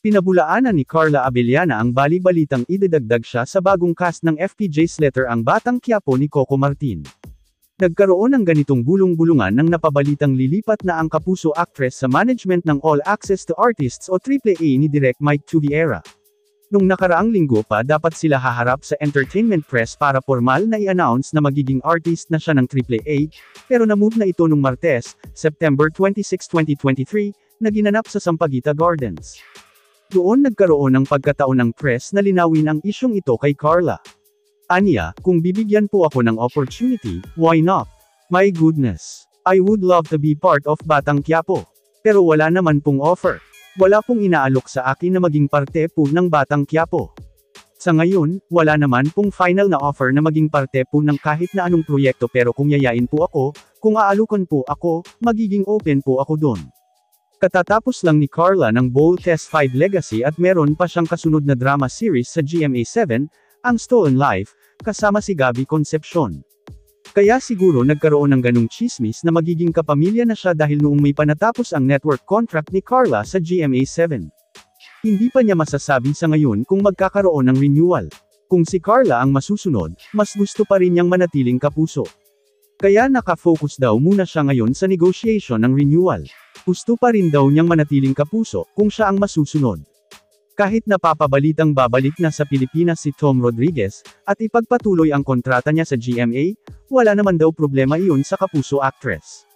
Pinabulaanan ni Carla Abellana ang bali-balitang idedagdag siya sa bagong cast ng FPJ Slater ang Batang Quiapo ni Coco Martin. Nagkaroon ng ganitong bulong-bulungan nang napabalitang lilipat na ang kapuso actress sa management ng All Access to Artists o AAA ni Direk Mike Tuviera. Nung nakaraang linggo pa dapat sila haharap sa entertainment press para formal na i-announce na magiging artist na siya ng AAA, pero na-move na ito nung Martes, September 26, 2023, na ginanap sa Sampaguita Gardens. Doon nagkaroon ng pagkataon ng press na linawin ang isyong ito kay Carla. Aniya, kung bibigyan po ako ng opportunity, why not? My goodness. I would love to be part of Batang Quiapo. Pero wala naman pong offer. Wala pong inaalok sa akin na maging parte po ng Batang Quiapo. Sa ngayon, wala naman pong final na offer na maging parte po ng kahit na anong proyekto pero kung yayain po ako, kung aalukan po ako, magiging open po ako doon. Katatapos lang ni Carla ng Bold Test 5 Legacy at meron pa siyang kasunod na drama series sa GMA7, ang Stolen Life, kasama si Gabby Concepcion. Kaya siguro nagkaroon ng ganung chismis na magiging kapamilya na siya dahil noong may panatapos ang network contract ni Carla sa GMA7. Hindi pa niya masasabi sa ngayon kung magkakaroon ng renewal. Kung si Carla ang masusunod, mas gusto pa rin niyang manatiling kapuso. Kaya nakafocus daw muna siya ngayon sa negotiation ng renewal. Gusto pa rin daw niyang manatiling kapuso kung siya ang masusunod. Kahit napapabalitang babalik na sa Pilipinas si Tom Rodriguez, at ipagpatuloy ang kontrata niya sa GMA, wala naman daw problema iyon sa kapuso actress.